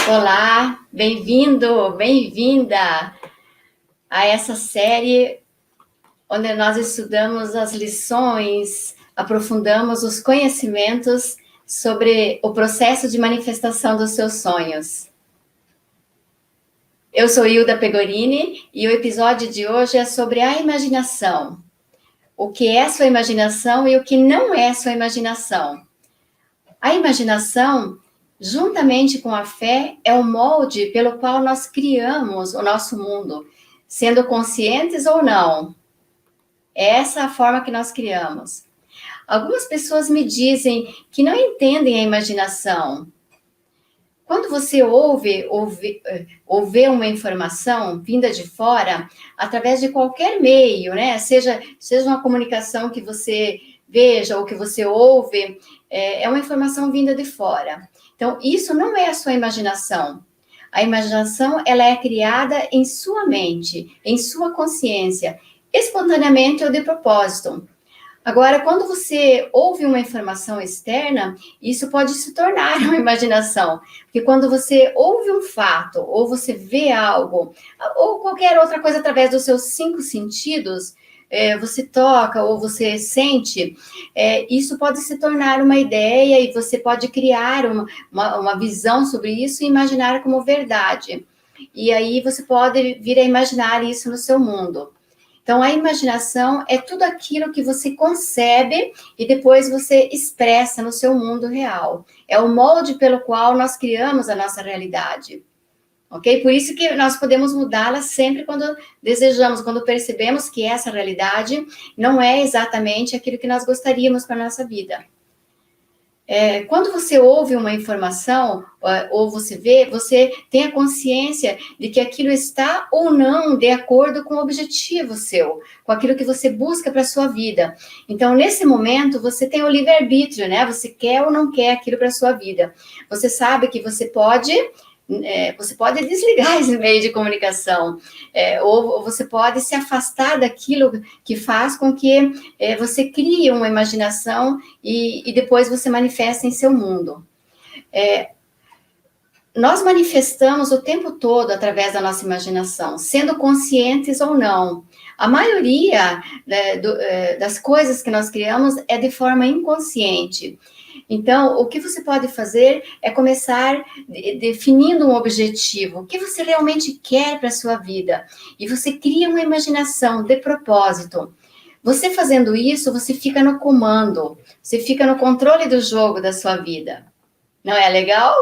Olá, bem-vindo, bem-vinda a essa série onde nós estudamos as lições, aprofundamos os conhecimentos sobre o processo de manifestação dos seus sonhos. Eu sou Hilda Pegorini e o episódio de hoje é sobre a imaginação. O que é sua imaginação e o que não é sua imaginação. A imaginação, juntamente com a fé, é o molde pelo qual nós criamos o nosso mundo, sendo conscientes ou não. Essa é a forma que nós criamos. Algumas pessoas me dizem que não entendem a imaginação. Quando você ouve uma informação vinda de fora, através de qualquer meio, né? Seja uma comunicação que você veja ou que você ouve, é uma informação vinda de fora. Então, isso não é a sua imaginação. A imaginação, ela é criada em sua mente, em sua consciência, espontaneamente ou de propósito. Agora, quando você ouve uma informação externa, isso pode se tornar uma imaginação. Porque quando você ouve um fato, ou você vê algo, ou qualquer outra coisa através dos seus 5 sentidos, você toca ou você sente, isso pode se tornar uma ideia e você pode criar uma visão sobre isso e imaginar como verdade. E aí você pode vir a imaginar isso no seu mundo. Então, a imaginação é tudo aquilo que você concebe e depois você expressa no seu mundo real. É o molde pelo qual nós criamos a nossa realidade. Ok? Por isso que nós podemos mudá-la sempre quando desejamos, quando percebemos que essa realidade não é exatamente aquilo que nós gostaríamos para a nossa vida. Quando você ouve uma informação, ou você vê, você tem a consciência de que aquilo está ou não de acordo com o objetivo seu, com aquilo que você busca para a sua vida. Então, nesse momento, você tem o livre-arbítrio, né? Você quer ou não quer aquilo para a sua vida. Você sabe que você pode desligar esse meio de comunicação, ou você pode se afastar daquilo que faz com que você crie uma imaginação e depois você manifesta em seu mundo. Nós manifestamos o tempo todo através da nossa imaginação, sendo conscientes ou não. A maioria das coisas que nós criamos é de forma inconsciente. Então, o que você pode fazer é começar definindo um objetivo. O que você realmente quer para a sua vida? E você cria uma imaginação de propósito. Você fazendo isso, você fica no comando. Você fica no controle do jogo da sua vida. Não é legal?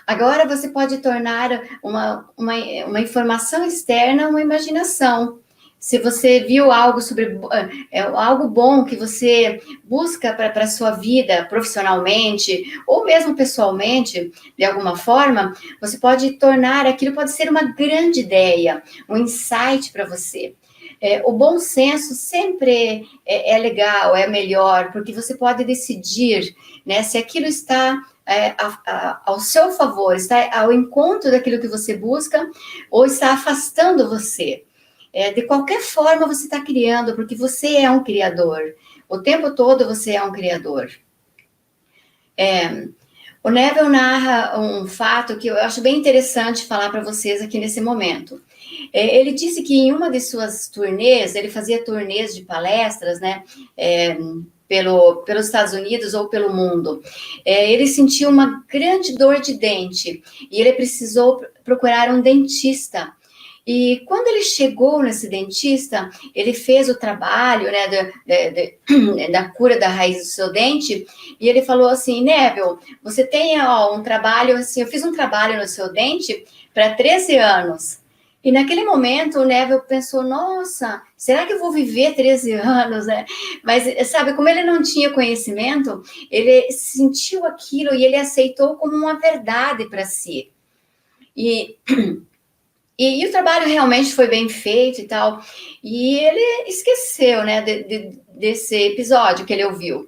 Agora você pode tornar uma informação externa uma imaginação. Se você viu algo sobre algo bom que você busca para a sua vida profissionalmente, ou mesmo pessoalmente, de alguma forma, você pode tornar aquilo, pode ser uma grande ideia, um insight para você. O bom senso sempre é legal, é melhor, porque você pode decidir, né, se aquilo está ao seu favor, está ao encontro daquilo que você busca, ou está afastando você. De qualquer forma você está criando, porque você é um criador. O tempo todo você é um criador. O Neville narra um fato que eu acho bem interessante falar para vocês aqui nesse momento. Ele disse que em uma de suas turnês, ele fazia turnês de palestras, né, pelos Estados Unidos ou pelo mundo. Ele sentiu uma grande dor de dente e ele precisou procurar um dentista. E quando ele chegou nesse dentista, ele fez o trabalho, né, da cura da raiz do seu dente, e ele falou assim: Neville, você tem um trabalho, assim, eu fiz um trabalho no seu dente para 13 anos. E naquele momento o Neville pensou: nossa, será que eu vou viver 13 anos, né? Mas, sabe, como ele não tinha conhecimento, ele sentiu aquilo e ele aceitou como uma verdade para si. E o trabalho realmente foi bem feito e tal. E ele esqueceu, né, desse episódio que ele ouviu.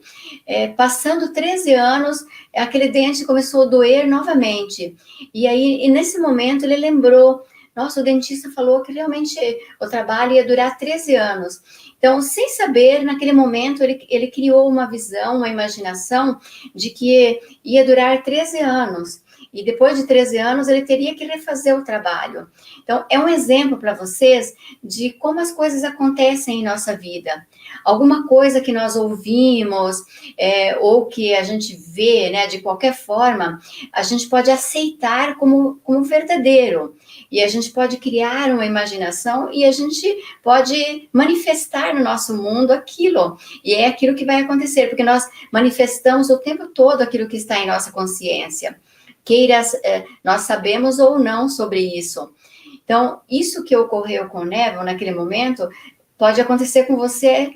Passando 13 anos, aquele dente começou a doer novamente. E aí, nesse momento, ele lembrou nossa, o dentista falou que realmente o trabalho ia durar 13 anos. Então, sem saber, naquele momento, ele criou uma visão, uma imaginação de que ia durar 13 anos. E depois de 13 anos, ele teria que refazer o trabalho. Então, é um exemplo para vocês de como as coisas acontecem em nossa vida. Alguma coisa que nós ouvimos, ou que a gente vê, né, de qualquer forma, a gente pode aceitar como verdadeiro. E a gente pode criar uma imaginação e a gente pode manifestar no nosso mundo aquilo. E é aquilo que vai acontecer, porque nós manifestamos o tempo todo aquilo que está em nossa consciência. Nós sabemos ou não sobre isso. Então, isso que ocorreu com o Neville naquele momento, pode acontecer com você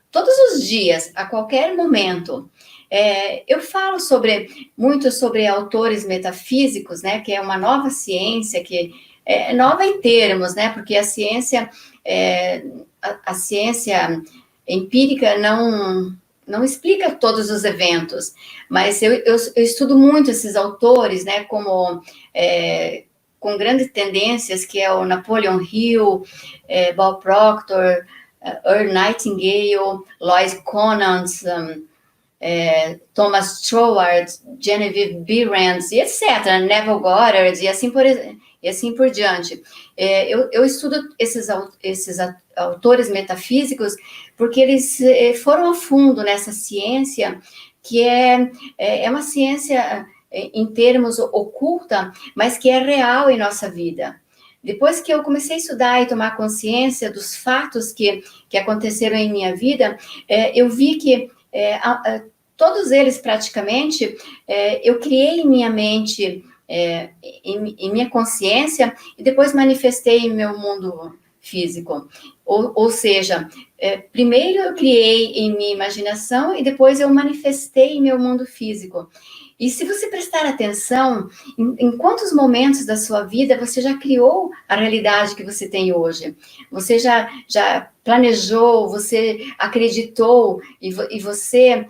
todos os dias, a qualquer momento. Eu falo muito sobre autores metafísicos, né, que é uma nova ciência, que é nova em termos, né, porque a ciência empírica não explica todos os eventos, mas eu estudo muito esses autores, né, como com grandes tendências, que é o Napoleon Hill, Bob Proctor, Earl Nightingale, Lois Conant, Thomas Troward, Genevieve Behrens, e etc., Neville Goddard, e assim por diante. Eu estudo esses autores metafísicos porque eles foram a fundo nessa ciência, que é uma ciência em termos oculta, mas que é real em nossa vida. Depois que eu comecei a estudar e tomar consciência dos fatos que aconteceram em minha vida, eu vi que todos eles praticamente eu criei em minha mente, em minha consciência, e depois manifestei em meu mundo físico. Ou seja, primeiro eu criei em minha imaginação e depois eu manifestei em meu mundo físico. E se você prestar atenção, em quantos momentos da sua vida você já criou a realidade que você tem hoje? Você já planejou, você acreditou e você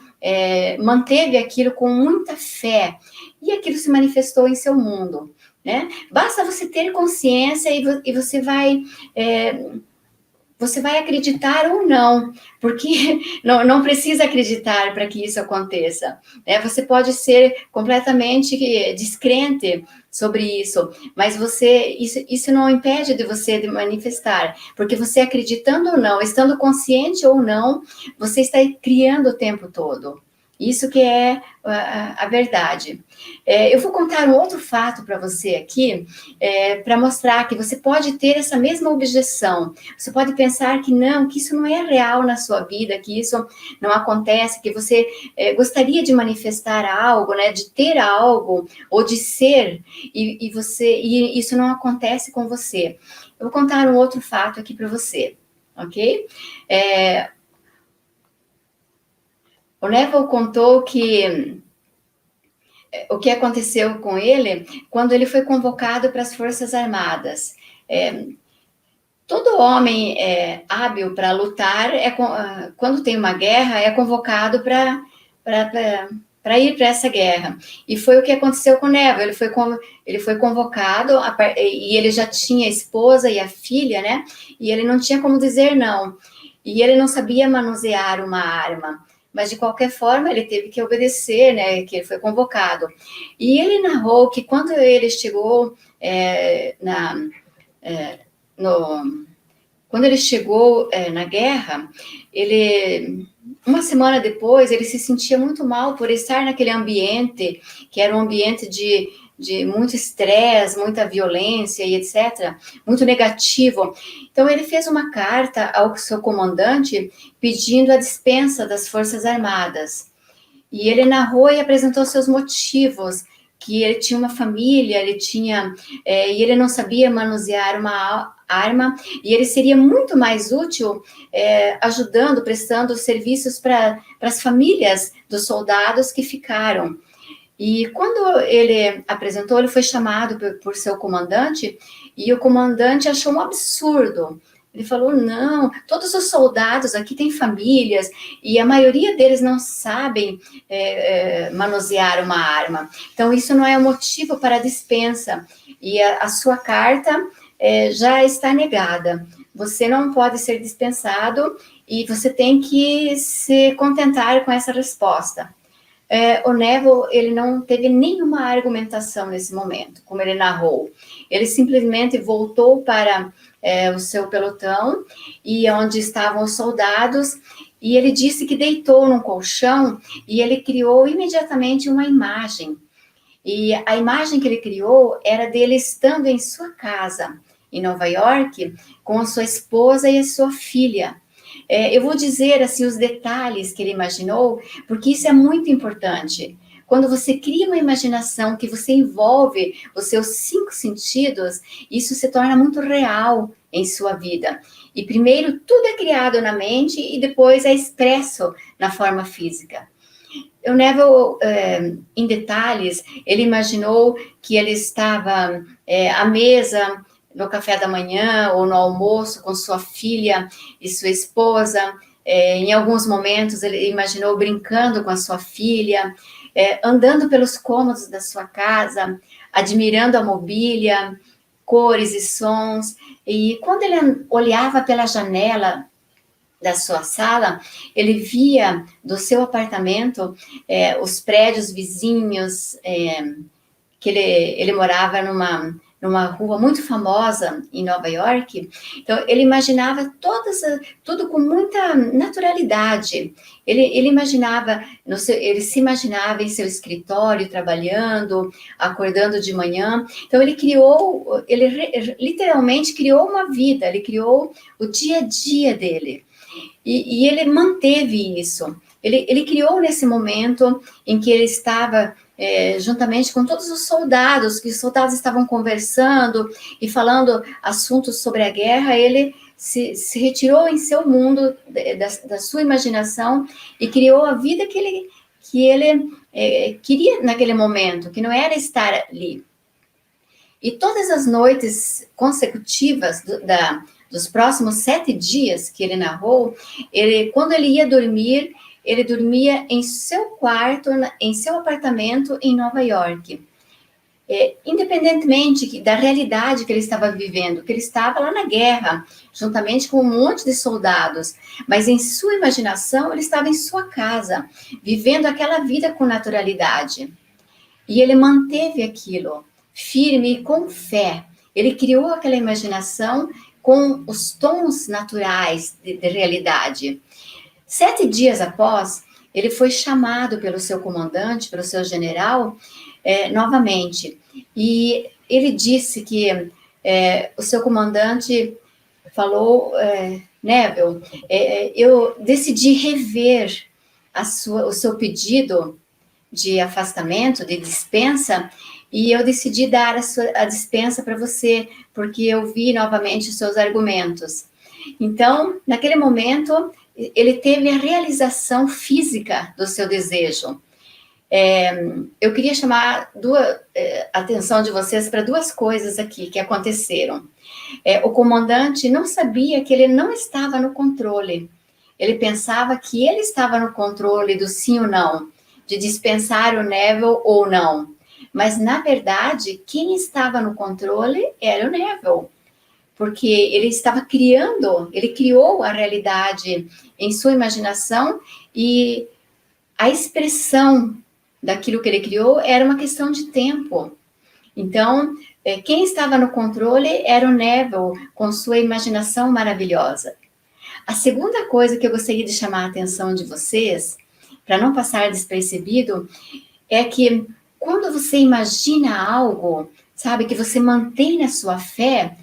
manteve aquilo com muita fé. E aquilo se manifestou em seu mundo, né? Basta você ter consciência e você vai acreditar ou não, porque não precisa acreditar para que isso aconteça. Né? Você pode ser completamente descrente sobre isso, mas isso não impede de você de manifestar, porque você acreditando ou não, estando consciente ou não, você está criando o tempo todo. Isso que é a verdade. Eu vou contar um outro fato para você aqui, para mostrar que você pode ter essa mesma objeção. Você pode pensar que isso não é real na sua vida, que isso não acontece, que você gostaria de manifestar algo, né, de ter algo, ou de ser, e isso não acontece com você. Eu vou contar um outro fato aqui para você, ok? O Neville contou que o que aconteceu com ele quando ele foi convocado para as Forças Armadas. Todo homem hábil para lutar, quando tem uma guerra, é convocado para ir para essa guerra. E foi o que aconteceu com o Neville. Ele foi convocado, e ele já tinha a esposa e a filha, né? E ele não tinha como dizer não. E ele não sabia manusear uma arma. Mas, de qualquer forma, ele teve que obedecer, né, que ele foi convocado. E ele narrou que quando ele chegou quando ele chegou na guerra, uma semana depois, ele se sentia muito mal por estar naquele ambiente, que era um ambiente de muito estresse, muita violência e etc., muito negativo. Então, ele fez uma carta ao seu comandante pedindo a dispensa das Forças Armadas. E ele narrou e apresentou seus motivos, que ele tinha uma família, e ele não sabia manusear uma arma, e ele seria muito mais útil ajudando, prestando serviços para as famílias dos soldados que ficaram. E quando ele apresentou, ele foi chamado por seu comandante, e o comandante achou um absurdo. Ele falou, não, todos os soldados aqui têm famílias, e a maioria deles não sabem manusear uma arma. Então, isso não é um motivo para a dispensa. E a sua carta já está negada. Você não pode ser dispensado e você tem que se contentar com essa resposta. O Neville, ele não teve nenhuma argumentação nesse momento, como ele narrou. Ele simplesmente voltou para o seu pelotão, e onde estavam os soldados, e ele disse que deitou num colchão, e ele criou imediatamente uma imagem. E a imagem que ele criou era dele estando em sua casa, em Nova York, com a sua esposa e a sua filha. Eu vou dizer assim os detalhes que ele imaginou, porque isso é muito importante. Quando você cria uma imaginação que você envolve os seus 5 sentidos, isso se torna muito real em sua vida. E primeiro tudo é criado na mente e depois é expresso na forma física. O Neville, em detalhes, ele imaginou que ele estava à mesa no café da manhã ou no almoço com sua filha e sua esposa. Em alguns momentos ele imaginou brincando com a sua filha, andando pelos cômodos da sua casa, admirando a mobília, cores e sons. E quando ele olhava pela janela da sua sala, ele via do seu apartamento os prédios vizinhos, que ele morava numa rua muito famosa em Nova York. Então, ele imaginava tudo com muita naturalidade. Ele imaginava, ele se imaginava em seu escritório, trabalhando, acordando de manhã. Então, ele literalmente criou uma vida, ele criou o dia a dia dele. E ele manteve isso. Ele criou nesse momento em que ele estava juntamente com todos os soldados, que os soldados estavam conversando e falando assuntos sobre a guerra. Ele se retirou em seu mundo, da sua imaginação, e criou a vida que ele queria naquele momento, que não era estar ali. E todas as noites consecutivas dos próximos 7 dias que ele narrou, quando ele ia dormir, ele dormia em seu quarto, em seu apartamento em Nova York. Independentemente da realidade que ele estava vivendo, que ele estava lá na guerra, juntamente com um monte de soldados, mas em sua imaginação ele estava em sua casa, vivendo aquela vida com naturalidade. E ele manteve aquilo, firme e com fé. Ele criou aquela imaginação com os tons naturais de realidade. 7 dias após, ele foi chamado pelo seu comandante, pelo seu general, novamente. E ele disse que o seu comandante falou, Neville, eu decidi rever o seu pedido de afastamento, de dispensa, e eu decidi dar a dispensa para você, porque eu vi novamente os seus argumentos. Então, naquele momento, ele teve a realização física do seu desejo. Eu queria chamar a atenção de vocês para 2 coisas aqui que aconteceram. O comandante não sabia que ele não estava no controle. Ele pensava que ele estava no controle do sim ou não, de dispensar o Neville ou não. Mas, na verdade, quem estava no controle era o Neville, porque ele estava ele criou a realidade em sua imaginação, e a expressão daquilo que ele criou era uma questão de tempo. Então, quem estava no controle era o Neville, com sua imaginação maravilhosa. A segunda coisa que eu gostaria de chamar a atenção de vocês, para não passar despercebido, é que quando você imagina algo, sabe, que você mantém na sua fé,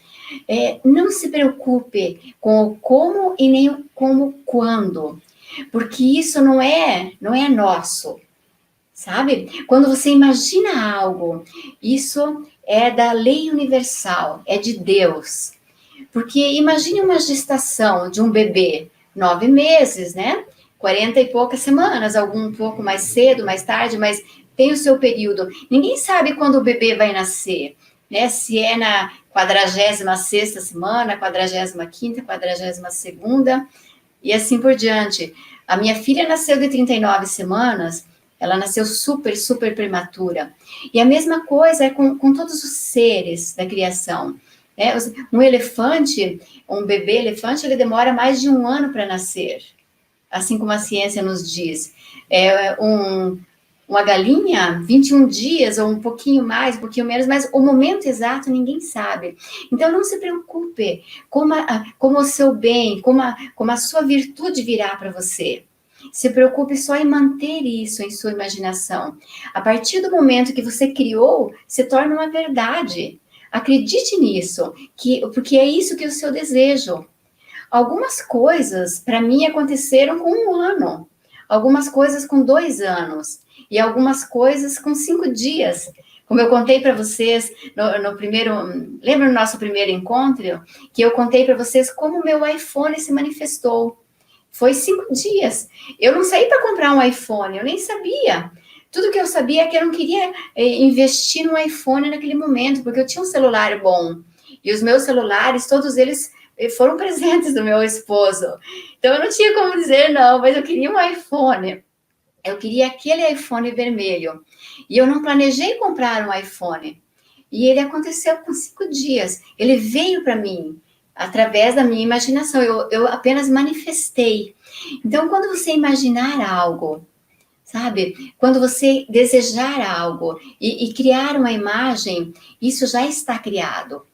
não se preocupe com o como e nem o como quando, porque isso não é nosso, sabe? Quando você imagina algo, isso é da lei universal, é de Deus. Porque imagine uma gestação de um bebê, 9 meses, né? 40 e poucas semanas, algum um pouco mais cedo, mais tarde, mas tem o seu período. Ninguém sabe quando o bebê vai nascer, né? Se é na 46ª semana, 45ª, 42ª, e assim por diante. A minha filha nasceu de 39 semanas, ela nasceu super, super prematura. E a mesma coisa é com todos os seres da criação. Um elefante, um bebê elefante, ele demora mais de 1 ano para nascer, assim como a ciência nos diz. Uma galinha, 21 dias, ou um pouquinho mais, um pouquinho menos, mas o momento exato ninguém sabe. Então, não se preocupe como o seu bem, como a sua virtude virá para você. Se preocupe só em manter isso em sua imaginação. A partir do momento que você criou, se torna uma verdade. Acredite nisso, porque é isso que é o seu desejo. Algumas coisas, para mim, aconteceram com 1 ano. Algumas coisas com 2 anos. E algumas coisas com 5 dias. Como eu contei para vocês no primeiro... Lembra no nosso primeiro encontro? Que eu contei para vocês como o meu iPhone se manifestou. Foi 5 dias. Eu não saí para comprar um iPhone, eu nem sabia. Tudo que eu sabia é que eu não queria investir no iPhone naquele momento, porque eu tinha um celular bom. E os meus celulares, todos eles foram presentes do meu esposo. Então, eu não tinha como dizer não, mas eu queria um iPhone. Eu queria aquele iPhone vermelho. E eu não planejei comprar um iPhone. E ele aconteceu com 5 dias. Ele veio para mim através da minha imaginação. Eu apenas manifestei. Então, quando você imaginar algo, sabe? Quando você desejar algo e criar uma imagem, isso já está criado.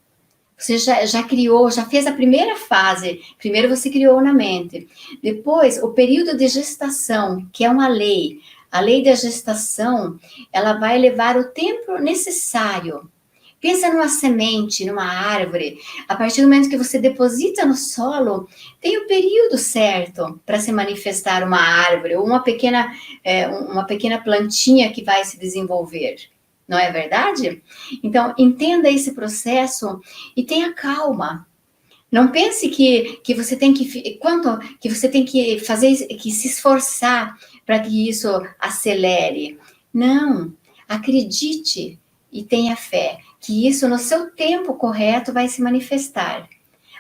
Você já criou, já fez a primeira fase. Primeiro você criou na mente. Depois, o período de gestação, que é uma lei. A lei da gestação, ela vai levar o tempo necessário. Pensa numa semente, numa árvore. A partir do momento que você deposita no solo, tem o período certo para se manifestar uma árvore ou uma pequena plantinha que vai se desenvolver. Não é verdade? Então, entenda esse processo e tenha calma. Não pense que você tem que você tem que fazer, que se esforçar para que isso acelere. Não, acredite e tenha fé que isso no seu tempo correto vai se manifestar.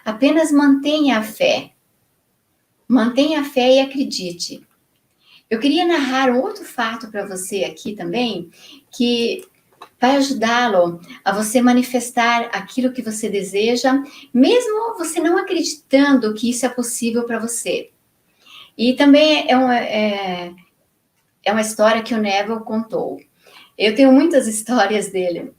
Apenas mantenha a fé. Mantenha a fé e acredite. Eu queria narrar um outro fato para você aqui também, que vai ajudá-lo a você manifestar aquilo que você deseja, mesmo você não acreditando que isso é possível para você. E também é uma história que o Neville contou. Eu tenho muitas histórias dele.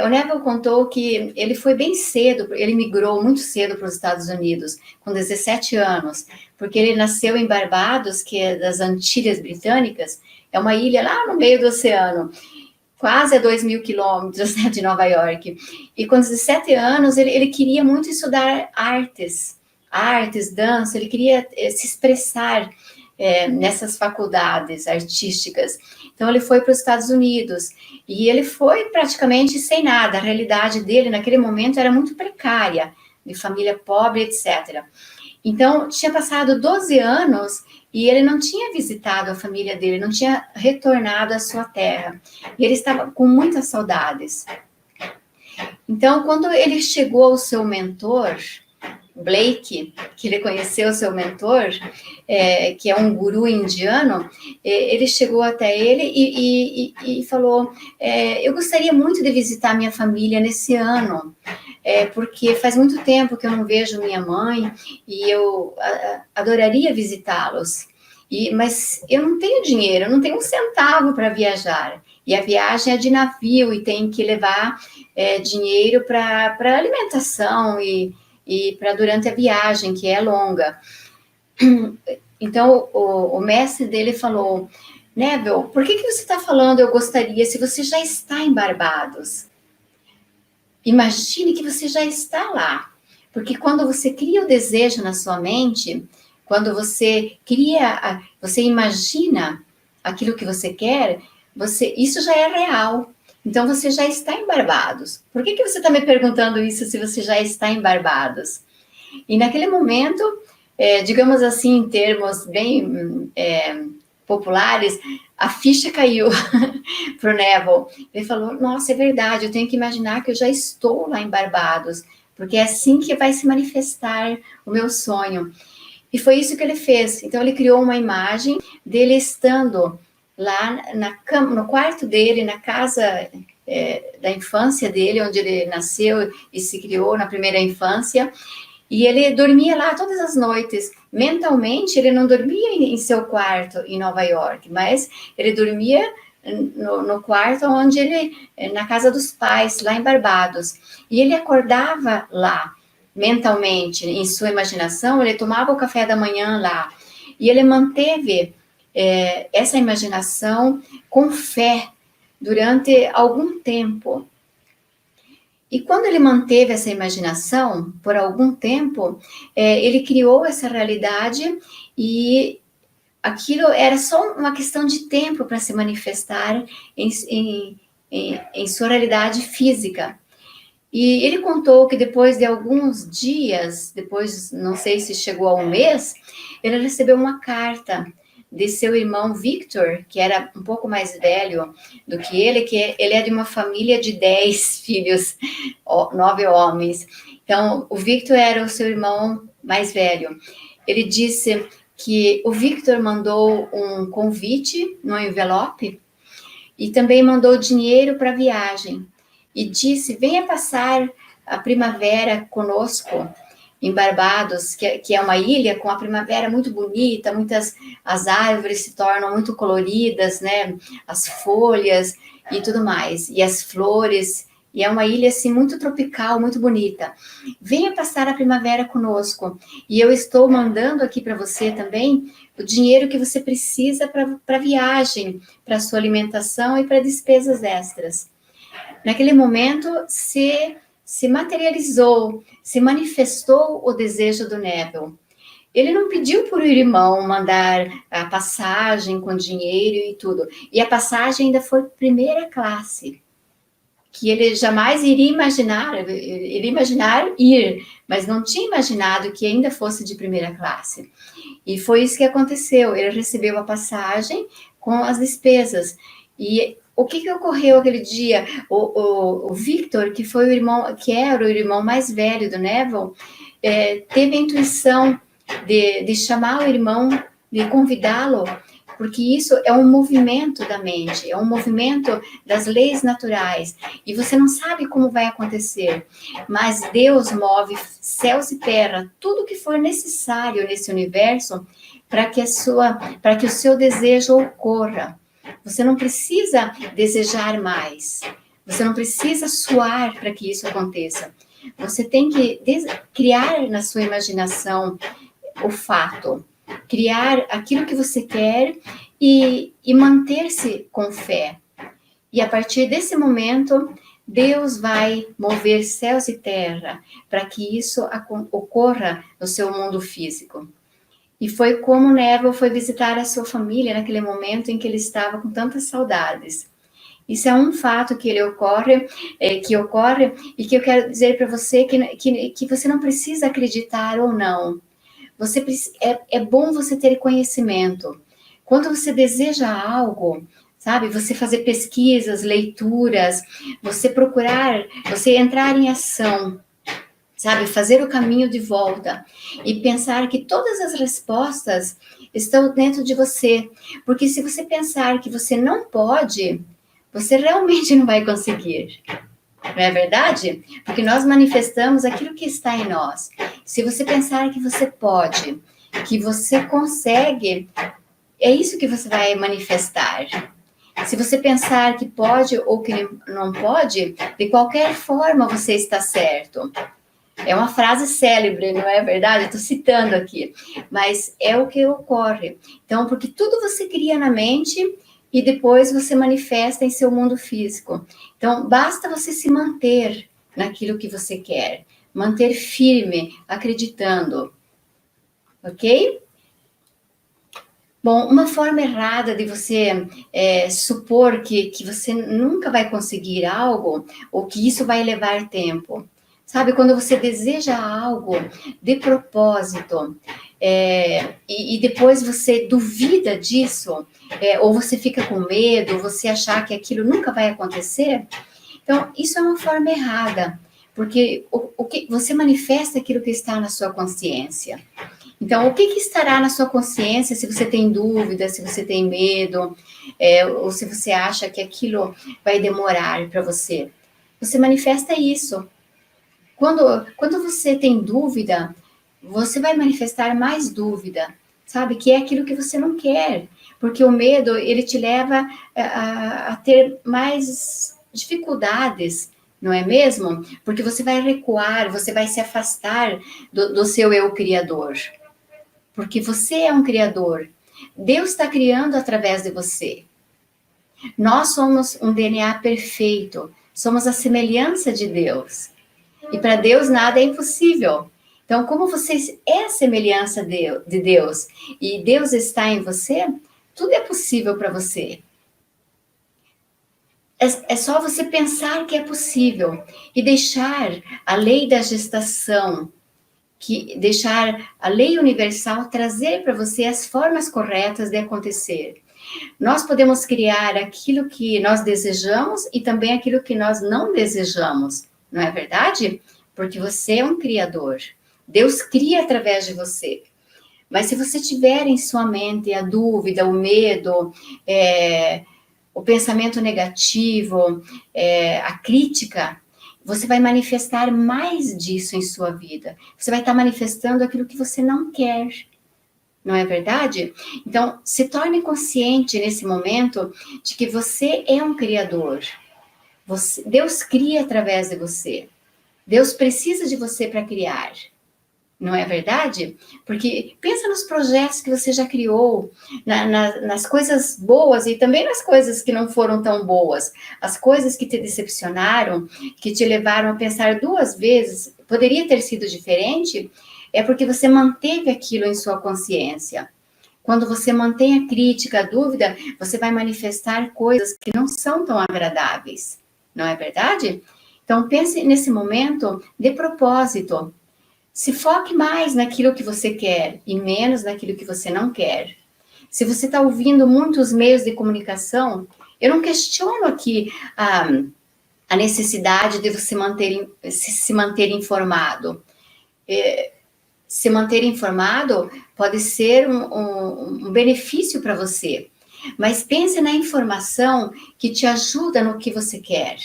O Neville contou que ele foi bem cedo, ele migrou muito cedo para os Estados Unidos, com 17 anos, porque ele nasceu em Barbados, que é das Antilhas Britânicas, é uma ilha lá no meio do oceano, quase a 2.000 quilômetros, né, de Nova York. E com 17 anos, ele queria muito estudar artes, dança, ele queria se expressar nessas faculdades artísticas. Então, ele foi para os Estados Unidos e ele foi praticamente sem nada. A realidade dele, naquele momento, era muito precária, de família pobre, etc. Então, tinha passado 12 anos e ele não tinha visitado a família dele, não tinha retornado à sua terra. E ele estava com muitas saudades. Então, quando ele chegou ao seu mentor, Blake, que ele conheceu seu mentor, que é um guru indiano, ele chegou até ele e falou, eu gostaria muito de visitar minha família nesse ano, porque faz muito tempo que eu não vejo minha mãe e eu adoraria visitá-los. Mas eu não tenho dinheiro, eu não tenho um centavo para viajar. E a viagem é de navio e tem que levar dinheiro para alimentação e para durante a viagem, que é longa. Então, o mestre dele falou, Neville, por que você está falando eu gostaria, se você já está em Barbados? Imagine que você já está lá. Porque quando você cria o desejo na sua mente, quando você você imagina aquilo que você quer, isso já é real. Então, você já está em Barbados. Por que você está me perguntando isso se você já está em Barbados? E naquele momento, digamos assim, em termos bem populares, a ficha caiu para o Neville. Ele falou, nossa, é verdade, eu tenho que imaginar que eu já estou lá em Barbados, porque é assim que vai se manifestar o meu sonho. E foi isso que ele fez. Então, ele criou uma imagem dele estando lá na cama, no quarto dele, na casa da infância dele, onde ele nasceu e se criou na primeira infância, e ele dormia lá todas as noites. Mentalmente, ele não dormia em seu quarto em Nova York, mas ele dormia no quarto onde ele, na casa dos pais, lá em Barbados. E ele acordava lá, mentalmente, em sua imaginação, ele tomava o café da manhã lá. E ele manteve essa imaginação com fé durante algum tempo. E quando ele manteve essa imaginação por algum tempo, ele criou essa realidade e aquilo era só uma questão de tempo para se manifestar em sua realidade física. E ele contou que depois de alguns dias, depois, não sei se chegou a um mês, ele recebeu uma carta de seu irmão Victor, que era um pouco mais velho do que ele é de uma família de 10 filhos, 9 homens. Então, o Victor era o seu irmão mais velho. Ele disse que o Victor mandou um convite no envelope e também mandou dinheiro para a viagem. E disse, venha passar a primavera conosco em Barbados, que é uma ilha com a primavera muito bonita, as árvores se tornam muito coloridas, né? As folhas e tudo mais, e as flores, e é uma ilha assim muito tropical, muito bonita. Venha passar a primavera conosco, e eu estou mandando aqui para você também o dinheiro que você precisa para a viagem, para a sua alimentação e para despesas extras. Naquele momento, se materializou, se manifestou o desejo do Neville. Ele não pediu para o irmão mandar a passagem com dinheiro e tudo. E a passagem ainda foi primeira classe, que ele jamais iria imaginar, ir, mas não tinha imaginado que ainda fosse de primeira classe. E foi isso que aconteceu. Ele recebeu a passagem com as despesas. E o que ocorreu aquele dia? O Victor, que foi o irmão, que era o irmão mais velho do Neville, teve a intuição de chamar o irmão, de convidá-lo, porque isso é um movimento da mente, é um movimento das leis naturais, e você não sabe como vai acontecer, mas Deus move céus e terra, tudo que for necessário nesse universo para que o seu desejo ocorra. Você não precisa desejar mais. Você não precisa suar para que isso aconteça. Você tem que criar na sua imaginação o fato, criar aquilo que você quer e manter-se com fé. E a partir desse momento, Deus vai mover céus e terra para que isso ocorra no seu mundo físico. E foi como Neville foi visitar a sua família naquele momento em que ele estava com tantas saudades. Isso é um fato que ocorre e que eu quero dizer para você que você não precisa acreditar ou não. É bom você ter conhecimento. Quando você deseja algo, sabe, você fazer pesquisas, leituras, você procurar, você entrar em ação, sabe, fazer o caminho de volta e pensar que todas as respostas estão dentro de você. Porque se você pensar que você não pode, você realmente não vai conseguir. Não é verdade? Porque nós manifestamos aquilo que está em nós. Se você pensar que você pode, que você consegue, é isso que você vai manifestar. Se você pensar que pode ou que não pode, de qualquer forma você está certo. É uma frase célebre, não é verdade? Estou citando aqui, mas é o que ocorre. Então, porque tudo você cria na mente e depois você manifesta em seu mundo físico. Então, basta você se manter naquilo que você quer, manter firme, acreditando, ok? Bom, uma forma errada de você supor que você nunca vai conseguir algo ou que isso vai levar tempo. Sabe, quando você deseja algo de propósito e depois você duvida disso, ou você fica com medo, você achar que aquilo nunca vai acontecer, então isso é uma forma errada, porque o que você manifesta aquilo que está na sua consciência. Então, o que estará na sua consciência se você tem dúvida, se você tem medo, ou se você acha que aquilo vai demorar para você? Você manifesta isso. Quando você tem dúvida, você vai manifestar mais dúvida, sabe? Que é aquilo que você não quer. Porque o medo, ele te leva a ter mais dificuldades, não é mesmo? Porque você vai recuar, você vai se afastar do seu eu criador. Porque você é um criador. Deus está criando através de você. Nós somos um DNA perfeito. Somos a semelhança de Deus. E para Deus nada é impossível. Então, como você é a semelhança de Deus e Deus está em você, tudo é possível para você. É só você pensar que é possível e deixar a lei da gestação, deixar a lei universal trazer para você as formas corretas de acontecer. Nós podemos criar aquilo que nós desejamos e também aquilo que nós não desejamos, não é verdade? Porque você é um criador. Deus cria através de você. Mas se você tiver em sua mente a dúvida, o medo, o pensamento negativo, a crítica, você vai manifestar mais disso em sua vida. Você vai estar manifestando aquilo que você não quer. Não é verdade? Então, se torne consciente nesse momento de que você é um criador. Deus cria através de você. Deus precisa de você para criar. Não é verdade? Porque pensa nos projetos que você já criou, nas coisas boas e também nas coisas que não foram tão boas. As coisas que te decepcionaram, que te levaram a pensar duas vezes, poderia ter sido diferente, é porque você manteve aquilo em sua consciência. Quando você mantém a crítica, a dúvida, você vai manifestar coisas que não são tão agradáveis. Não é verdade? Então, pense nesse momento de propósito. Se foque mais naquilo que você quer e menos naquilo que você não quer. Se você está ouvindo muitos meios de comunicação, eu não questiono aqui a necessidade de você se manter informado. Se manter informado pode ser um benefício para você, mas pense na informação que te ajuda no que você quer.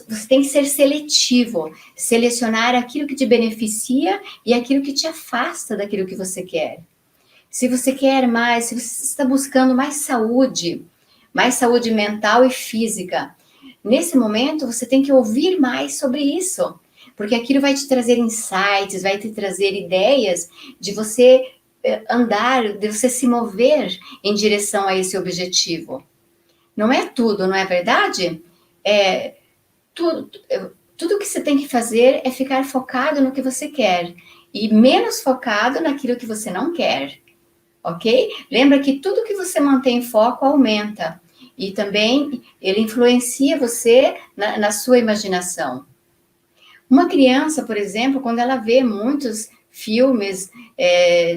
Você tem que ser seletivo, selecionar aquilo que te beneficia e aquilo que te afasta daquilo que você quer. Se você quer mais, se você está buscando mais saúde mental e física, nesse momento você tem que ouvir mais sobre isso, porque aquilo vai te trazer insights, vai te trazer ideias de você andar, de você se mover em direção a esse objetivo. Não é tudo, não é verdade? Tudo que você tem que fazer é ficar focado no que você quer e menos focado naquilo que você não quer, ok? Lembra que tudo que você mantém foco aumenta e também ele influencia você na sua imaginação. Uma criança, por exemplo, quando ela vê muitos filmes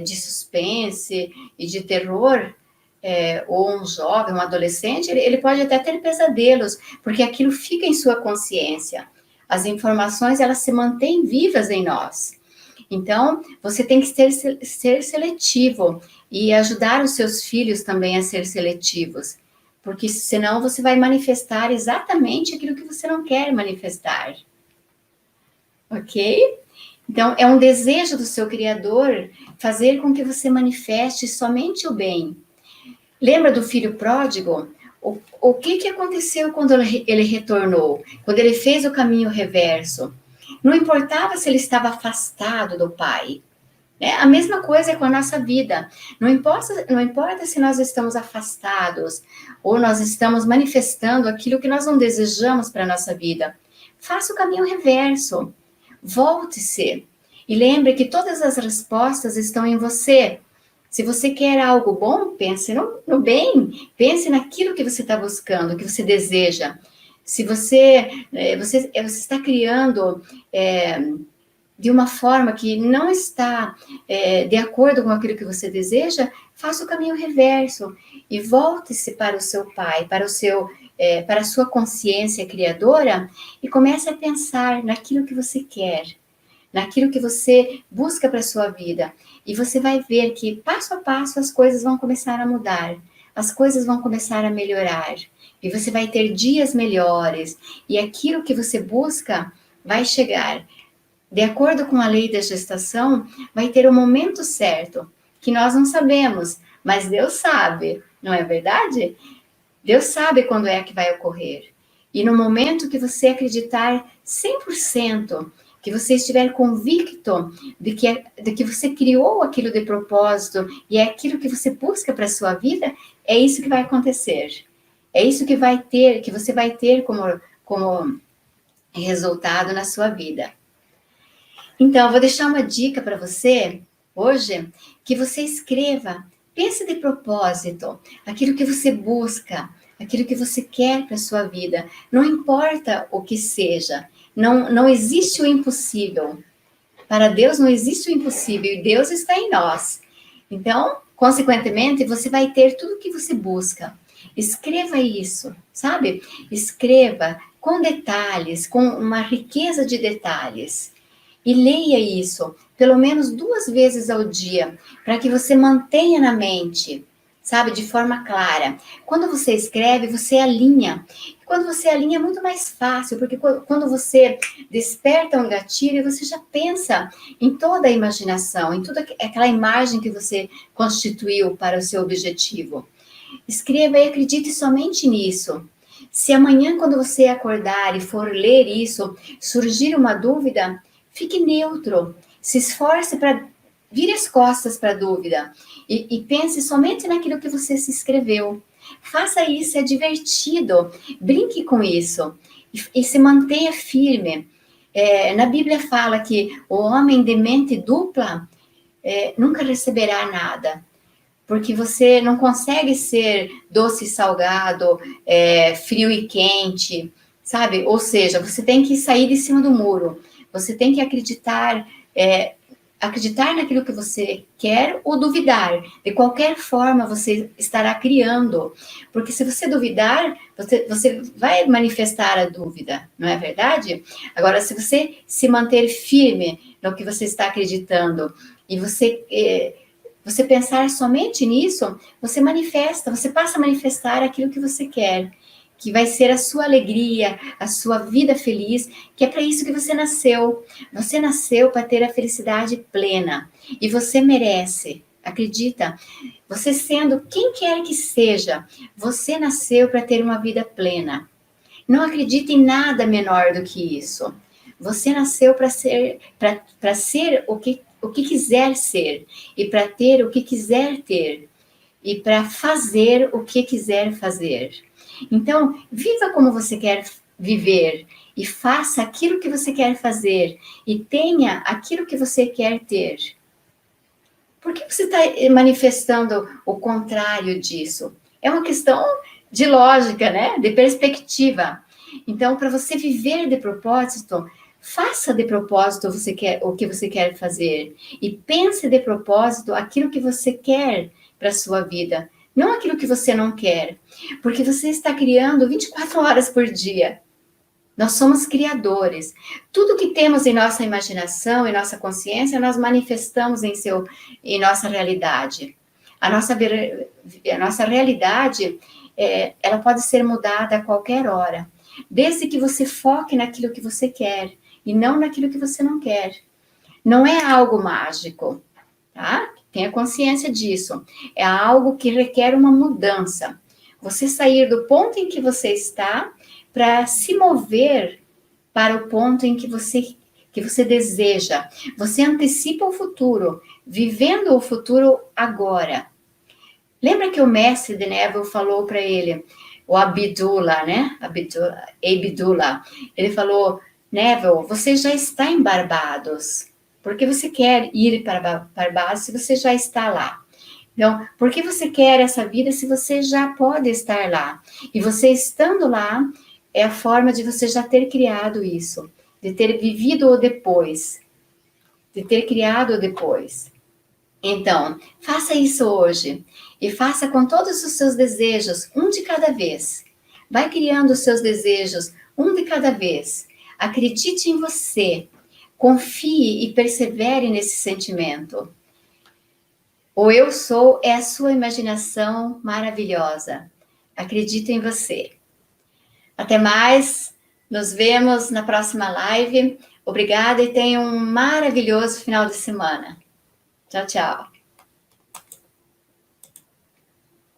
de suspense e de terror, ou um jovem, um adolescente, ele pode até ter pesadelos, porque aquilo fica em sua consciência. As informações, elas se mantêm vivas em nós. Então, você tem que ser seletivo e ajudar os seus filhos também a ser seletivos, porque senão você vai manifestar exatamente aquilo que você não quer manifestar. Ok? Então, é um desejo do seu Criador fazer com que você manifeste somente o bem. Lembra do filho pródigo? O que aconteceu quando ele retornou? Quando ele fez o caminho reverso? Não importava se ele estava afastado do pai. Né? A mesma coisa é com a nossa vida. Não importa se nós estamos afastados ou nós estamos manifestando aquilo que nós não desejamos para a nossa vida. Faça o caminho reverso. Volte-se. E lembre que todas as respostas estão em você. Se você quer algo bom, pense no bem. Pense naquilo que você está buscando, que você deseja. Se você está criando de uma forma que não está de acordo com aquilo que você deseja, faça o caminho reverso e volte-se para o seu pai, para a sua consciência criadora e comece a pensar naquilo que você quer, naquilo que você busca para a sua vida. E você vai ver que, passo a passo, as coisas vão começar a mudar. As coisas vão começar a melhorar. E você vai ter dias melhores. E aquilo que você busca vai chegar. De acordo com a lei da gestação, vai ter o momento certo, que nós não sabemos, mas Deus sabe, não é verdade? Deus sabe quando é que vai ocorrer. E no momento que você acreditar 100%, que você estiver convicto de que você criou aquilo de propósito e é aquilo que você busca para a sua vida, é isso que vai acontecer. É isso que você vai ter como resultado na sua vida. Então, eu vou deixar uma dica para você hoje, que você escreva, pense de propósito, aquilo que você busca, aquilo que você quer para a sua vida. Não importa o que seja, não existe o impossível. Para Deus não existe o impossível e Deus está em nós. Então, consequentemente, você vai ter tudo o que você busca. Escreva isso, sabe? Escreva com detalhes, com uma riqueza de detalhes. E leia isso, pelo menos 2 vezes ao dia, para que você mantenha na mente, sabe, de forma clara. Quando você escreve, você alinha. Quando você alinha é muito mais fácil, porque quando você desperta um gatilho, você já pensa em toda a imaginação, em toda aquela imagem que você constituiu para o seu objetivo. Escreva e acredite somente nisso. Se amanhã, quando você acordar e for ler isso, surgir uma dúvida, fique neutro, se esforce para vire as costas para a dúvida e pense somente naquilo que você se escreveu. Faça isso, é divertido, brinque com isso e se mantenha firme. Na Bíblia fala que o homem de mente dupla nunca receberá nada, porque você não consegue ser doce e salgado, frio e quente, sabe? Ou seja, você tem que sair de cima do muro. Você tem que acreditar naquilo que você quer ou duvidar. De qualquer forma, você estará criando. Porque se você duvidar, você vai manifestar a dúvida, não é verdade? Agora, se você se manter firme no que você está acreditando e você pensar somente nisso, você manifesta, você passa a manifestar aquilo que você quer, que vai ser a sua alegria, a sua vida feliz, que é para isso que você nasceu. Você nasceu para ter a felicidade plena e você merece. Acredita? Você sendo quem quer que seja, você nasceu para ter uma vida plena. Não acredite em nada menor do que isso. Você nasceu para ser o que quiser ser e para ter o que quiser ter e para fazer o que quiser fazer. Então, viva como você quer viver e faça aquilo que você quer fazer e tenha aquilo que você quer ter. Por que você está manifestando o contrário disso? É uma questão de lógica, né? De perspectiva. Então, para você viver de propósito, faça de propósito o que você quer fazer e pense de propósito aquilo que você quer para a sua vida, não aquilo que você não quer, porque você está criando 24 horas por dia. Nós somos criadores. Tudo que temos em nossa imaginação, em nossa consciência, nós manifestamos em nossa realidade. A nossa realidade, ela pode ser mudada a qualquer hora, desde que você foque naquilo que você quer e não naquilo que você não quer. Não é algo mágico, tá? Tenha consciência disso. É algo que requer uma mudança. Você sair do ponto em que você está para se mover para o ponto em que você deseja. Você antecipa o futuro, vivendo o futuro agora. Lembra que o mestre de Neville falou para ele, o Abdullah, né? Abdullah. Ele falou, Neville, você já está em Barbados. Por que você quer ir para Barbados se você já está lá? Então, por que você quer essa vida se você já pode estar lá? E você estando lá, é a forma de você já ter criado isso, de ter vivido o depois, de ter criado o depois. Então, faça isso hoje e faça com todos os seus desejos, um de cada vez. Vai criando os seus desejos, um de cada vez. Acredite em você. Confie e persevere nesse sentimento. O eu sou é a sua imaginação maravilhosa. Acredito em você. Até mais. Nos vemos na próxima live. Obrigada e tenha um maravilhoso final de semana. Tchau, tchau.